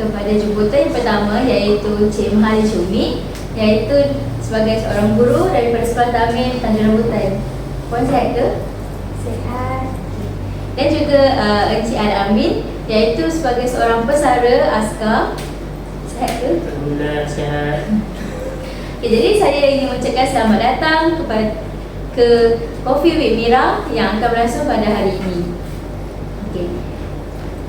kepada jemputan yang pertama, iaitu Cik Mahali Syumi, iaitu sebagai seorang guru daripada Sekolah Ta'min Tanjung Rambutan. Puan sihat ke? Sihat. Dan juga Encik Al-Amin, iaitu sebagai seorang pesara askar. Sihat ke? Alhamdulillah sihat. Jadi saya ingin mengucapkan selamat datang ke Coffee with Mira yang akan berlangsung pada hari ini.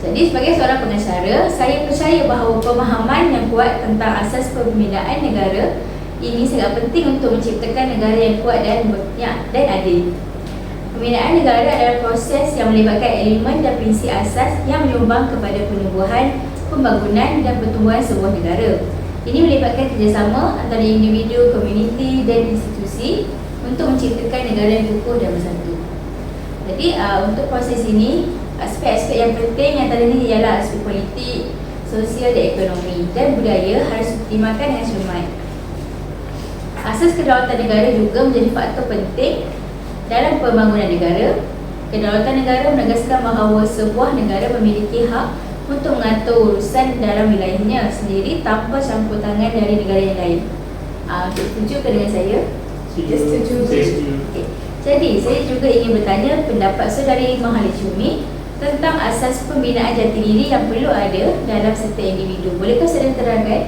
Jadi sebagai seorang pengacara, saya percaya bahawa pemahaman yang kuat tentang asas pembinaan negara ini sangat penting untuk menciptakan negara yang kuat dan adil. Pembinaan negara adalah proses yang melibatkan elemen dan prinsip asas yang menyumbang kepada penumbuhan, pembangunan dan pertumbuhan sebuah negara. Ini melibatkan kerjasama antara individu, komuniti dan institusi untuk menciptakan negara yang kukuh dan bersatu. Jadi untuk proses ini, aspek-aspek yang penting antara ini ialah aspek politik, sosial dan ekonomi dan budaya harus dipertimbangkan dengan cermat. Asas kedaulatan negara juga menjadi faktor penting dalam pembangunan negara. Kedaulatan negara menegaskan bahawa sebuah negara memiliki hak untuk mengatur urusan dalam wilayahnya sendiri tanpa campur tangan dari negara yang lain. Setuju ke dengan saya? Setuju. Okay. Jadi saya juga ingin bertanya pendapat Saudari Mahali Syumi tentang asas pembinaan jati diri yang perlu ada dalam setiap individu. Bolehkah saudara terangkan?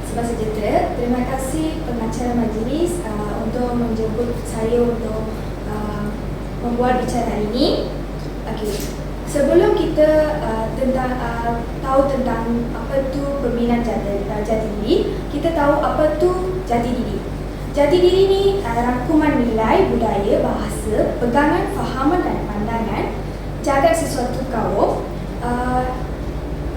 Sebab sejahtera, terima kasih pengacara majlis untuk menjemput saya untuk membuat bicara hari ini. Okey. Sebelum kita tahu tentang apa itu pembinaan jati diri, kita tahu apa itu jati diri. Jati diri ini rangkuman nilai, budaya, bahasa, pegangan, fahaman dan pandangan jagat sesuatu kaum.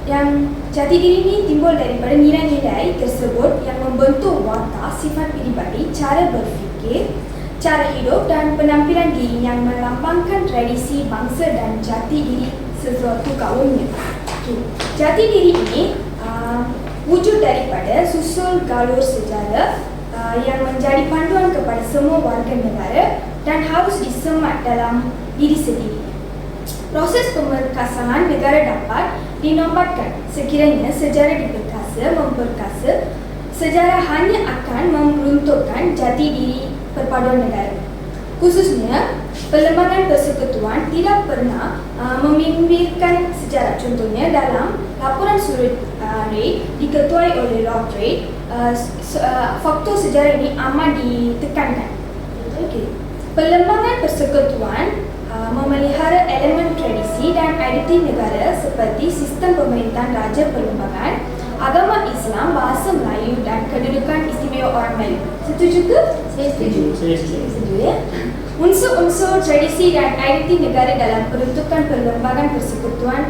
Yang jati diri ini timbul daripada nilai-nilai tersebut yang membentuk watak, sifat pribadi, cara berfikir, cara hidup dan penampilan diri yang melambangkan tradisi bangsa dan jati diri sesuatu kaumnya. Jati diri ini wujud daripada susul galur sejarah yang menjadi panduan kepada semua warga negara dan harus disemat dalam diri sendiri. Proses pemerkasaan negara dapat dinobatkan sekiranya sejarah memperkasa, sejarah hanya akan meruntuhkan jati diri perpaduan negara. Khususnya, perlembagaan persekutuan tidak pernah membimbingkan sejarah. Contohnya dalam laporan Surut Reid diketuai oleh Lord Reid, faktor sejarah ini amat ditekankan. Okay. Perlembagaan persekutuan memelihara elemen tradisi dan identiti negara seperti sistem pemerintahan raja perlembagaan, agama Islam, bahasa Melayu dan kedudukan istimewa orang Melayu. Setuju ke? Saya setuju. Setuju ya? Unsur-unsur tradisi dan identiti negara dalam peruntukan perlembagaan persekutuan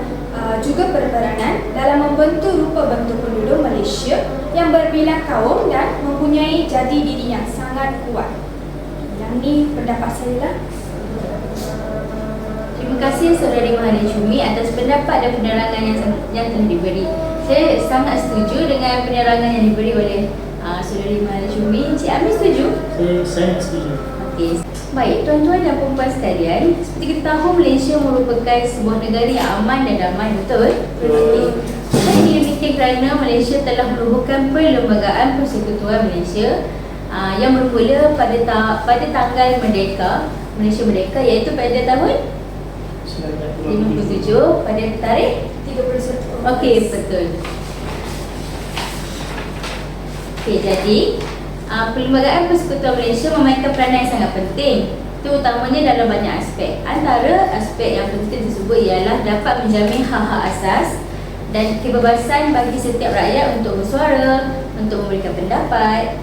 juga berperanan dalam membentuk rupa bentuk penduduk Malaysia yang berbilang kaum dan mempunyai jati diri yang sangat kuat. Yang ni pendapat saya lah. Terima kasih Saudari Mahali Syumi atas pendapat dan penerangan yang telah diberi. Saya sangat setuju dengan penerangan yang diberi oleh Saudari Mahali Syumi. Encik Amin setuju? Saya sangat setuju. Okey. Baik, tuan-tuan dan puan sekalian, seperti kita tahu Malaysia merupakan sebuah negara yang aman dan damai, betul? Betul. Hal ini demikian kerana Malaysia telah merubuhkan Perlembagaan Persekutuan Malaysia yang bermula pada tanggal Malaysia Merdeka, iaitu pada tahun 57 pada tarikh 31. Okey, betul. Okey, jadi Perlembagaan Persekutuan Malaysia memainkan peranan yang sangat penting, terutamanya dalam banyak aspek. Antara aspek yang penting tersebut ialah dapat menjamin hak-hak asas dan kebebasan bagi setiap rakyat untuk bersuara, untuk memberikan pendapat,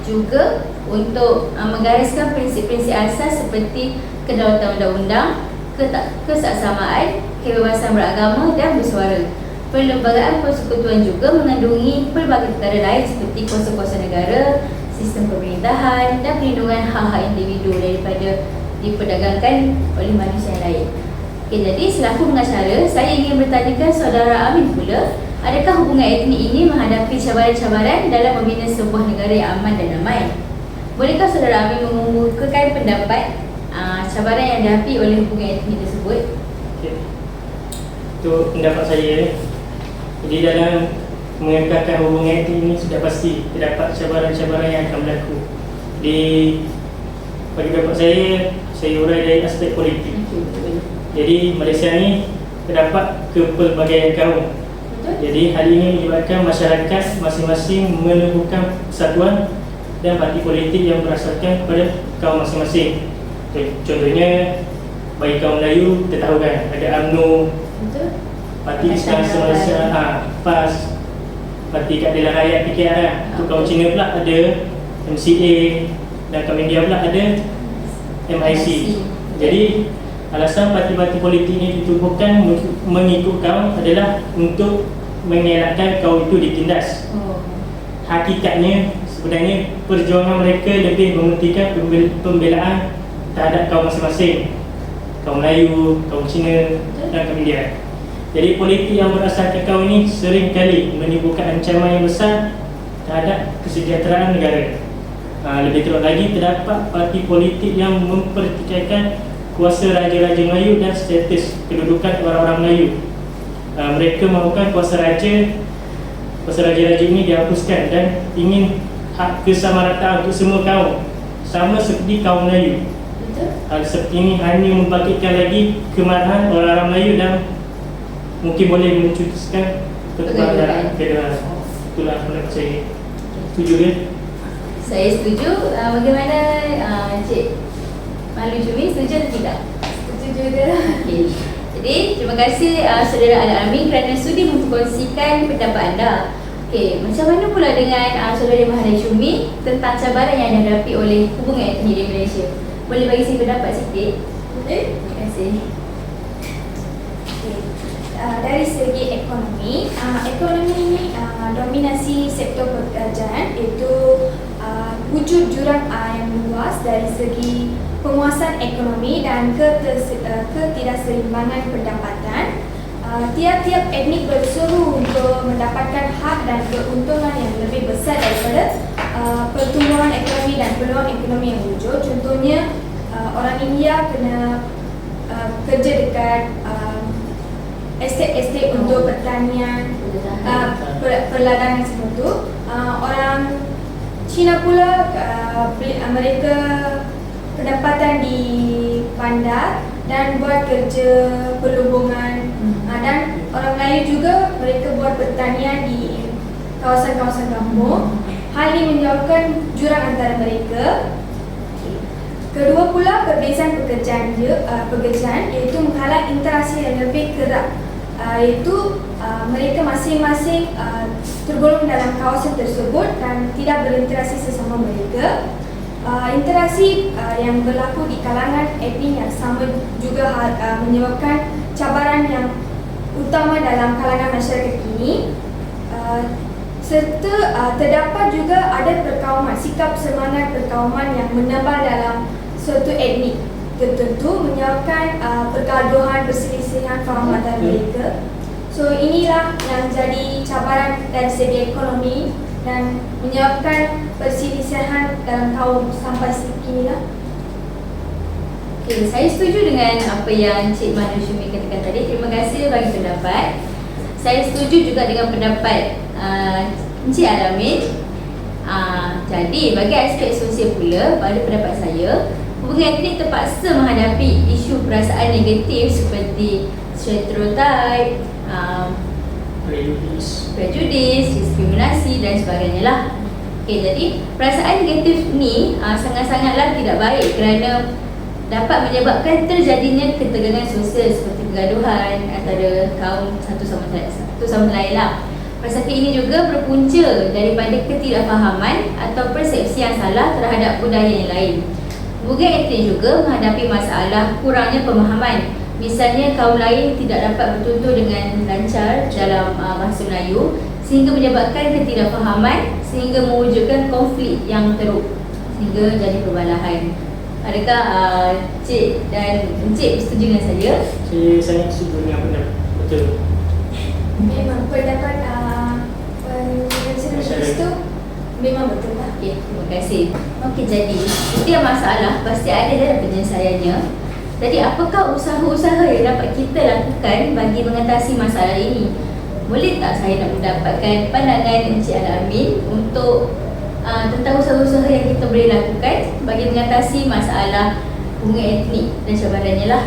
juga untuk menggariskan prinsip-prinsip asas seperti kedaulatan undang-undang, kesaksamaan, kebebasan beragama dan bersuara. Perlembagaan persekutuan juga mengandungi pelbagai perkara lain seperti kuasa-kuasa negara, sistem pemerintahan dan perlindungan hak-hak individu daripada diperdagangkan oleh manusia yang lain. Okay, jadi selaku pengacara, saya ingin bertanyakan Saudara Amin pula, adakah hubungan etnik ini menghadapi cabaran-cabaran dalam membina sebuah negara yang aman dan damai? Bolehkah Saudara Amin mengemukakan pendapat cabaran yang dihadapi oleh hubungan etnik tersebut? Untuk pendapat saya, jadi dalam mengekalkan hubungan ini sudah pasti terdapat cabaran-cabaran yang akan berlaku. Jadi bagi pendapat saya urai dari aspek politik. Jadi Malaysia ni terdapat kepelbagaian kaum. Jadi hal ini menyebabkan masyarakat masing-masing menemukan persatuan dan parti politik yang berasaskan pada kaum masing-masing. Contohnya bagi kaum Melayu, kita tahu kan ada UMNO, Parti Islam Malaysia, PAS, Parti Keadilan Rakyat PKR. Untuk kaum Cina pula ada MCA, dan kaum India pula ada MIC. Jadi alasan parti-parti politik ini ditubuhkan mengikut kaum adalah untuk mengelakkan kaum itu ditindas. Hakikatnya sebenarnya perjuangan mereka lebih mementingkan pembelaan terhadap kaum masing-masing, kaum Melayu, kaum Cina dan kaum India. Jadi politik yang berasaskan kaum ini sering kali menimbulkan ancaman yang besar terhadap kesejahteraan negara. Lebih teruk lagi, terdapat parti politik yang mempertikaikan kuasa raja-raja Melayu dan status kedudukan orang-orang Melayu. Mereka mahukan kuasa raja-raja ini dihapuskan dan ingin hak kesamarataan untuk semua kaum, sama seperti kaum Melayu. Hal seperti ini hanya membangkitkan lagi kemarahan orang-orang Melayu dan mungkin boleh mencetuskan ketegangan. Itulah pendapat saya. Setuju ke? Saya setuju. Bagaimana Cik Malu Jumi, setuju atau tidak? Setuju juga. Okey. Jadi terima kasih saudara Al-Amin kerana sudi mengkongsikan pendapat anda. Okey, macam mana pula dengan saudara Mahathir Syumi tentang cabaran yang dihadapi oleh hubungan etnik di Malaysia? Boleh bagi saya pendapat sikit? Boleh? Terima kasih. Dari segi ekonomi, ekonomi ini dominasi sektor pekerjaan, iaitu wujud jurang yang luas dari segi penguasaan ekonomi dan ketidakseimbangan pendapatan. Tiap-tiap etnik berseru untuk mendapatkan hak dan keuntungan yang lebih besar daripada pertumbuhan ekonomi dan peluang ekonomi yang wujud. Contohnya, orang India kena kerja dekat estate-estate untuk pertanian, perladangan semua tu. Orang Cina pula mereka pendapatan di bandar dan buat kerja perhubungan, dan orang Melayu juga mereka buat pertanian di kawasan-kawasan kampung. Hal ini menyebabkan jurang antara mereka. Kedua pula, perbezaan pekerjaan iaitu menghalang interaksi yang lebih kerap, iaitu mereka masing-masing tergolong dalam kawasan tersebut dan tidak berinteraksi sesama mereka. Interaksi yang berlaku di kalangan etnik yang sama juga menyebabkan cabaran yang utama dalam kalangan masyarakat ini. Serta terdapat juga ada perkauman, sikap semangat perkauman yang menebal dalam suatu etnik tertentu, menyebabkan pergaduhan, perselisihan faham antara mereka. So inilah yang jadi cabaran dari segi ekonomi dan menyebabkan perselisihan dalam kaum sampai sekini lah. Okay, saya setuju dengan apa yang Cik Mahathir Syumi katakan tadi. Terima kasih bagi pendapat. Saya setuju juga dengan pendapat Encik Al-Amin. Jadi bagi aspek sosial pula, pada pendapat saya, hubungan etnik terpaksa menghadapi isu perasaan negatif seperti stereotip, prejudis, diskriminasi dan sebagainya lah. Okay, jadi perasaan negatif ni sangat-sangatlah tidak baik kerana dapat menyebabkan terjadinya ketegangan sosial seperti kegaduhan antara kaum satu sama lain lah. Perasaan ini juga berpunca daripada ketidakfahaman atau persepsi yang salah terhadap budaya yang lain. Hubungan etnik juga menghadapi masalah kurangnya pemahaman. Misalnya, kaum lain tidak dapat bertutur dengan lancar dalam bahasa Melayu sehingga menyebabkan ketidakfahaman sehingga mewujudkan konflik yang teruk sehingga jadi perbalahan. Adakah Cik dan Encik bersetuju dengan saya? Saya sangat setuju dengan pendapat. Betul. Memang pendapat pengacara itu memang betul lah. Okay, terima kasih. Okey, jadi setiap masalah pasti ada dalam penyelesaiannya. Jadi apakah usaha-usaha yang dapat kita lakukan bagi mengatasi masalah ini? Boleh tak saya nak mendapatkan pandangan Encik Al-Amin untuk tentang usaha-usaha yang kita boleh lakukan bagi mengatasi masalah hubungan etnik dan cabarannya lah.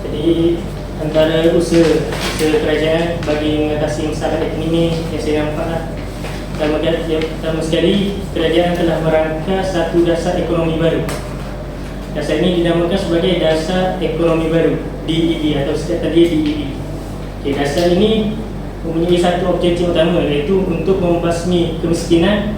Jadi antara usaha kerajaan bagi mengatasi masalah etnik ni yang saya nampak lah, pertama sekali kerajaan telah merangka satu dasar ekonomi baru. Dasar ini dinamakan sebagai dasar ekonomi baru, DEB atau setiap tadi DEB. Okay, dasar ini mempunyai satu objektif utama, iaitu untuk membasmi kemiskinan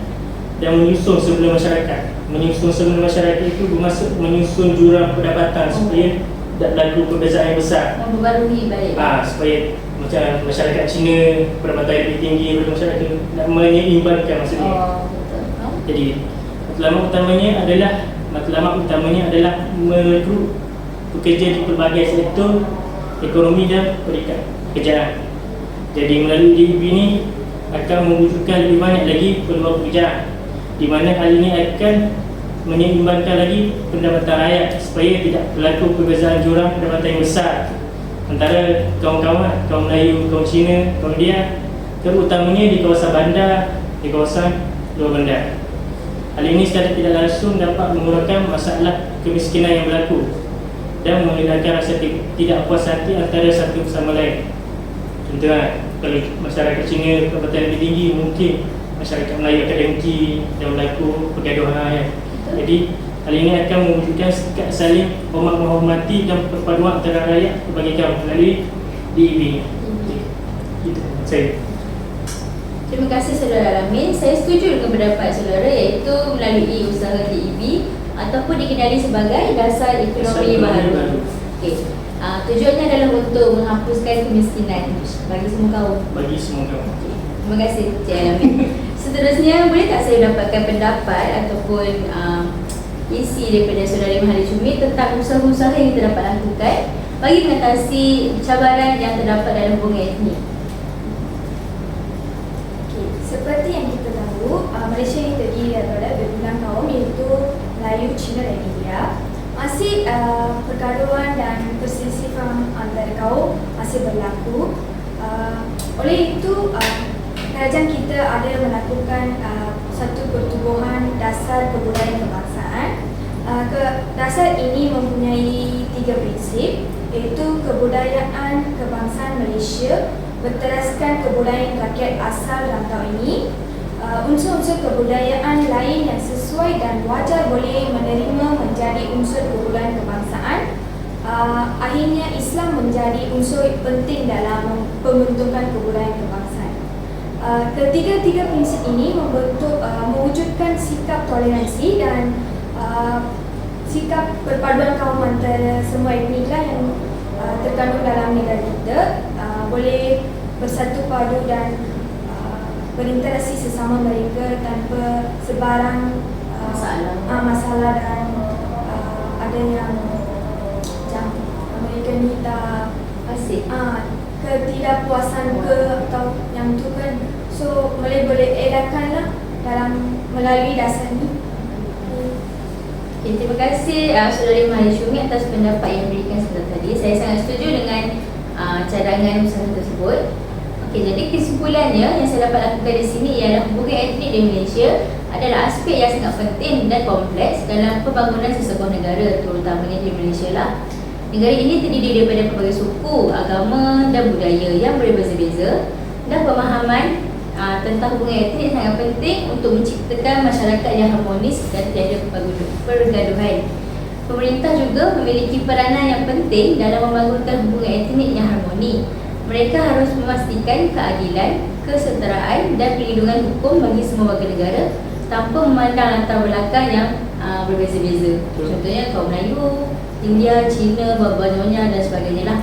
dan menyusun semula masyarakat. Menyusun semula masyarakat itu bermaksud menyusun jurang pendapatan supaya tak berlaku perbezaan yang besar. Memperbarui balik. Supaya macam masyarakat Cina pendapatan lebih tinggi daripada masyarakat, nak menyeimbangkan maksudnya. Betul. Jadi matlamat utamanya adalah merekrut pekerja di pelbagai sektor ekonomi dan pekerjaan. Jadi melalui DEB ini akan mewujudkan lebih banyak lagi peluang pekerjaan, di mana hal ini akan menyeimbangkan lagi pendapatan rakyat supaya tidak berlaku perbezaan jurang pendapatan yang besar antara kaum-kaum Melayu, kaum Cina, kaum India, terutamanya di kawasan bandar, di kawasan luar bandar. Hal ini secara tidak langsung dapat mengurangkan masalah kemiskinan yang berlaku dan menghindarkan rasa tidak puas hati antara satu sama lain. Contohnya, kalau masyarakat Cina pendapatan lebih tinggi, mungkin masyarakat Melayu akan dengki dan berlaku pergaduhan. Jadi hal ini akan mewujudkan sikap saling menghormati dan perpaduan antara rakyat berbagai kaum melalui DEB. Itu saya. Terima kasih Saudara Al-Amin. Saya setuju dengan pendapat saudara, iaitu melalui usaha DEB ataupun dikenali sebagai dasar ekonomi baru. Okey. Tujuannya adalah untuk menghapuskan kemiskinan bagi semua kaum. Bagi semua kaum. Okay. Terima kasih Encik Al-Amin. Seterusnya, boleh tak saya dapatkan pendapat ataupun isi daripada Saudari Mahathir Cumi tentang usaha-usaha yang kita dapat lakukan bagi mengatasi cabaran yang terdapat dalam hubungan etnik? Seperti yang kita tahu, Malaysia ini terdiri daripada berbilang kaum, iaitu Melayu, Cina dan India. Masih pergaduhan dan perselisihan antara kaum masih berlaku. Oleh itu, kerajaan kita ada melakukan satu pertubuhan dasar kebudayaan kebangsaan. Dasar ini mempunyai 3 prinsip, iaitu kebudayaan kebangsaan Malaysia berteraskan kebudayaan rakyat asal rantau ini. Unsur-unsur kebudayaan lain yang sesuai dan wajar boleh menerima menjadi unsur kebudayaan kebangsaan. Akhirnya Islam menjadi unsur penting dalam pembentukan kebudayaan kebangsaan. Ketiga-tiga prinsip ini mewujudkan sikap toleransi dan sikap perpaduan kaum antara semua etnik yang terkandung dalam negara kita, boleh bersatu padu dan berinteraksi sesama mereka tanpa sebarang masalah dan ada yang macam mereka ni tak ketidakpuasan ke atau yang tu kan, so boleh edakan lah dalam melalui dasar ni. Okay, terima kasih Saudari Mahathir Cumi atas pendapat yang diberikan sebentar tadi. Saya sangat setuju dengan cadangan usaha tersebut. Okey, jadi kesimpulannya yang saya dapat lakukan di sini ialah hubungan etnik di Malaysia adalah aspek yang sangat penting dan kompleks dalam pembangunan sesebuah negara, terutamanya di Malaysia lah. Negara ini terdiri daripada pelbagai suku, agama dan budaya yang berbeza-beza, dan pemahaman tentang hubungan etnik sangat penting untuk menciptakan masyarakat yang harmonis dan tiada pergaduhan. Pemerintah juga memiliki peranan yang penting dalam membangunkan hubungan etnik yang harmoni. Mereka harus memastikan keadilan, kesetaraan dan perlindungan hukum bagi semua warga negara tanpa memandang latar belakang yang berbeza-beza. Contohnya kaum Melayu, India, Cina, Baba-Nyonya dan sebagainya lah.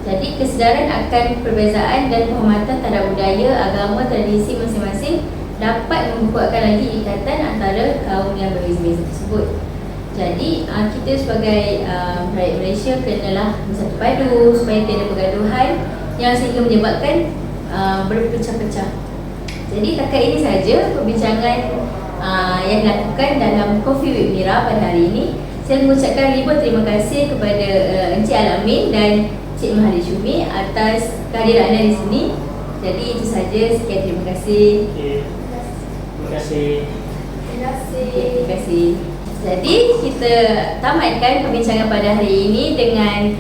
Jadi kesedaran akan perbezaan dan penghormatan terhadap budaya, agama, tradisi masing-masing dapat membuatkan lagi ikatan antara kaum yang berbeza-beza tersebut. Jadi kita sebagai rakyat Malaysia kenalah bersatu padu supaya tiada pergaduhan yang sehingga menyebabkan berpecah-pecah. Jadi takat ini saja perbincangan yang dilakukan dalam Coffee with Mira pada hari ini. Saya mengucapkan ribuan terima kasih kepada Encik Al-Amin dan Cik Mahathir Syumi atas kehadiran anda di sini. Jadi itu saja, sekian, terima kasih. Okey. Terima kasih. Terima kasih. Okay, terima kasih. Jadi kita tamatkan perbincangan pada hari ini dengan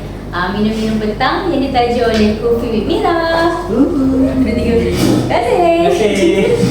minum-minum petang yang ditaja oleh Coffee with Mira. Terima kasih. Terima kasih.